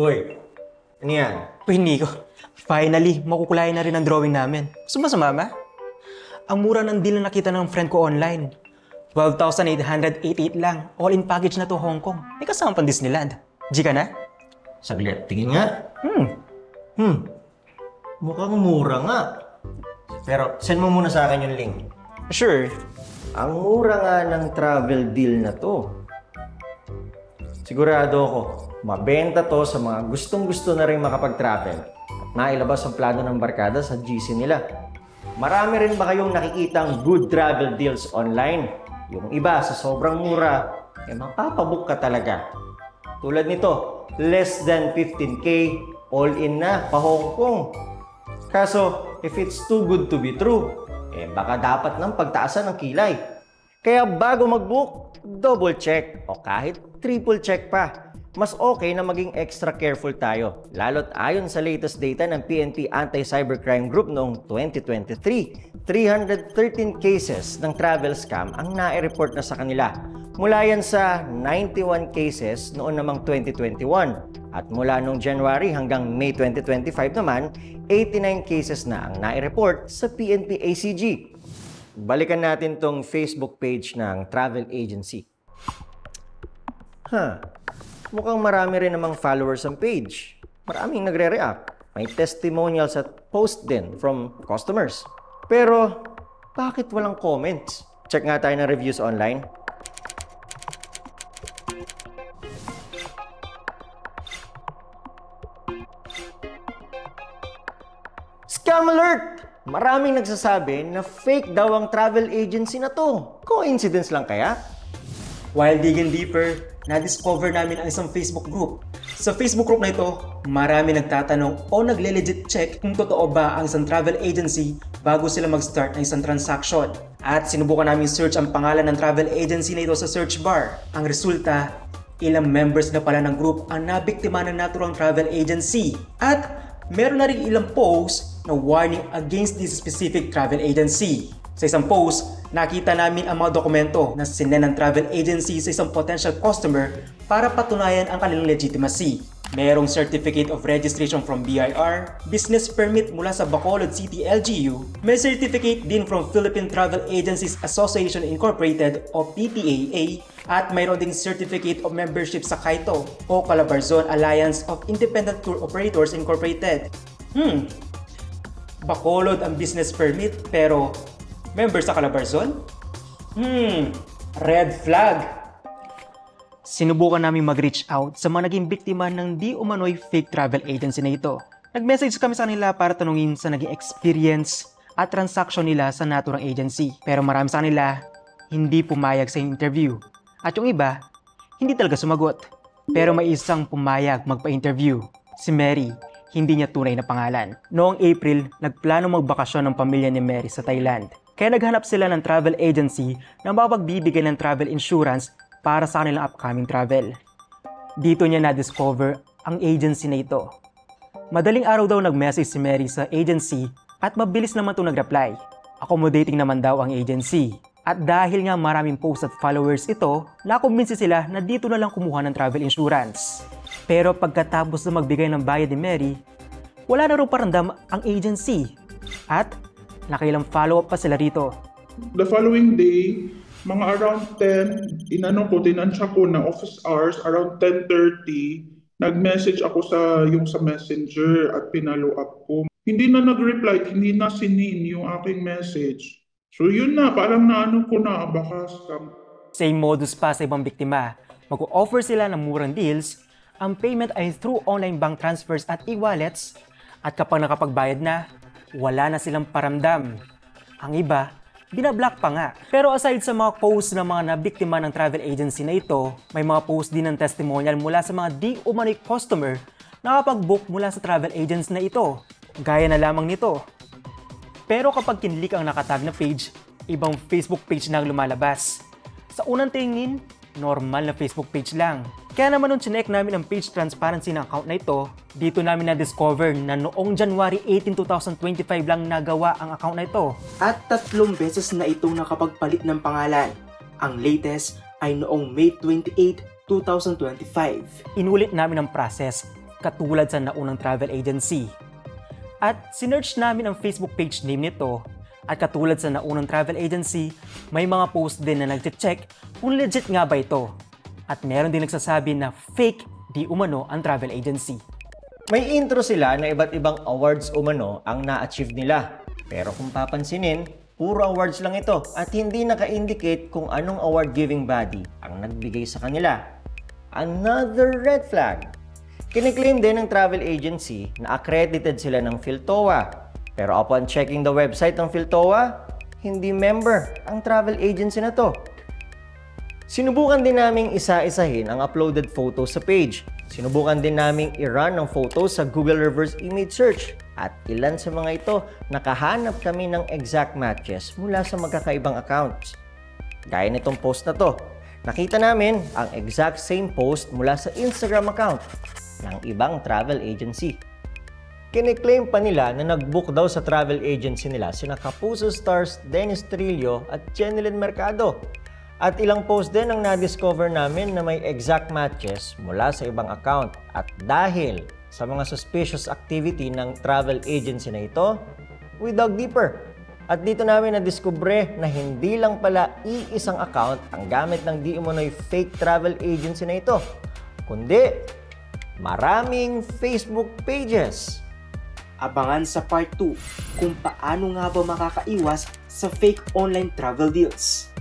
Uy, ano yan? Uy, Nico. Finally, makukulayan na rin ang drawing namin. Gusto mo sumama? Ang mura ng deal na nakita ng friend ko online. 12,888 lang. All-in package na to Hong Kong. May kasama pang Disneyland. G ka na? Saglit, tingin nga. Mukhang mura nga. Pero send mo muna sa akin yung link. Sure. Ang mura nga ng travel deal na to. Sigurado ako, mabenta to sa mga gustong-gusto na rin makapag-travel at nailabas ang plano ng barkada sa GC nila. Marami rin ba kayong nakikitang good travel deals online? Yung iba sa sobrang mura, mapapabook ka talaga. Tulad nito, less than 15K, all-in na, pa Hong Kong. Kaso, if it's too good to be true, baka dapat nang pagtaasan ng kilay. Kaya bago mag-book, double check o kahit triple check pa. Mas okay na maging extra careful tayo. Lalo't ayon sa latest data ng PNP Anti-Cybercrime Group noong 2023, 313 cases ng travel scam ang nai-report na sa kanila. Mula yan sa 91 cases noon namang 2021. At mula noong January hanggang May 2025 naman, 89 cases na ang nai-report sa PNP ACG. Balikan natin tong Facebook page ng travel agency. Mukhang marami rin namang followers ang page. Maraming nagre-react. May testimonials at post din from customers. Pero, bakit walang comments? Check nga tayo ng reviews online. Scam alert! Maraming nagsasabi na fake daw ang travel agency na to. Coincidence lang kaya? While digging deeper, na-discover namin ang isang Facebook group. Sa Facebook group na ito, marami nagtatanong o nagle-legit check kung totoo ba ang isang travel agency bago sila mag-start ng isang transaction. At sinubukan namin search ang pangalan ng travel agency na ito sa search bar. Ang resulta, ilang members na pala ng group ang nabiktima ng naturang travel agency. At meron na rin ilang posts na warning against this specific travel agency. Sa isang post, nakita namin ang mga dokumento na sinend ng travel agency sa isang potential customer para patunayan ang kanilang legitimacy. Merong Certificate of Registration from BIR, Business Permit mula sa Bacolod City LGU, may certificate din from Philippine Travel Agencies Association Incorporated o PTAA, at mayroon ding Certificate of Membership sa CAITO o Calabarzon Alliance of Independent Tour Operators Incorporated. Bacolod ang business permit pero member sa Calabarzon? Red flag! Sinubukan namin mag-reach out sa mga naging biktima ng di umano'y fake travel agency na ito. Nag-message kami sa kanila para tanungin sa naging experience at transaction nila sa naturang agency. Pero marami sa kanila hindi pumayag sa interview. At yung iba, hindi talaga sumagot. Pero may isang pumayag magpa-interview, si Mary. Hindi niya tunay na pangalan. Noong April, nagplano magbakasyon ng pamilya ni Mary sa Thailand. Kaya naghanap sila ng travel agency na mapagbibigay ng travel insurance para sa kanilang upcoming travel. Dito niya na-discover ang agency na ito. Madaling araw daw nag-message si Mary sa agency at mabilis naman itong nag-reply. Accommodating naman daw ang agency. At dahil nga maraming posts at followers ito, nakumbinsi sila na dito na lang kumuha ng travel insurance. Pero pagkatapos na magbigay ng bayad ni Mary, wala na rin paramdam ang agency. At nakailang follow-up pa sila rito. The following day, mga around 10, tinansya ko na office hours, around 10:30, nag-message ako sa messenger at pinalo up ko. Hindi na nag-reply, hindi na sinin yung aking message. So yun na, parang ko na, baka scam. Same modus pa sa ibang biktima. Mag-o-offer sila ng murang deals, ang payment ay through online bank transfers at e-wallets, at kapag nakapagbayad na, wala na silang paramdam. Ang iba, binablock pa nga. Pero aside sa mga posts ng mga nabiktima ng travel agency na ito, may mga posts din ng testimonial mula sa mga di umano'y customer na nakapag-book mula sa travel agents na ito. Gaya na lamang nito. Pero kapag kinlik ang nakatag na page, ibang Facebook page na ang lumalabas. Sa unang tingin, normal na Facebook page lang. Kaya naman nung chinek namin ang page transparency ng account na ito, dito namin na-discover na noong January 18, 2025 lang nagawa ang account na ito. At 3 beses na itong nakapagpalit ng pangalan. Ang latest ay noong May 28, 2025. Inulit namin ang process katulad sa naunang travel agency. At sinearch namin ang Facebook page name nito at katulad sa naunang travel agency, may mga post din na nagche-check kung legit nga ba ito. At meron din nagsasabi na fake di umano ang travel agency. May intro sila na iba't ibang awards umano ang na-achieve nila. Pero kung papansinin, puro awards lang ito at hindi naka-indicate kung anong award-giving body ang nagbigay sa kanila. Another red flag. Kiniklaim din ng travel agency na accredited sila ng PhilToa. Pero upon checking the website ng PhilToa, hindi member ang travel agency na to. Sinubukan din naming isa-isahin ang uploaded photos sa page. Sinubukan din naming i-run ang photos sa Google Reverse Image Search. At ilan sa mga ito, nakahanap kami ng exact matches mula sa magkakaibang accounts. Gaya nitong post na to, nakita namin ang exact same post mula sa Instagram account ng ibang travel agency. Kiniklaim pa nila na nag-book daw sa travel agency nila sina Kapuso Stars, Dennis Trillo at Jenilyn Mercado. At ilang post din ang na-discover namin na may exact matches mula sa ibang account. At dahil sa mga suspicious activity ng travel agency na ito, we dug deeper. At dito namin na-discover na hindi lang pala iisang account ang gamit ng di umano'y fake travel agency na ito, kundi maraming Facebook pages. Abangan sa part 2 kung paano nga ba makakaiwas sa fake online travel deals.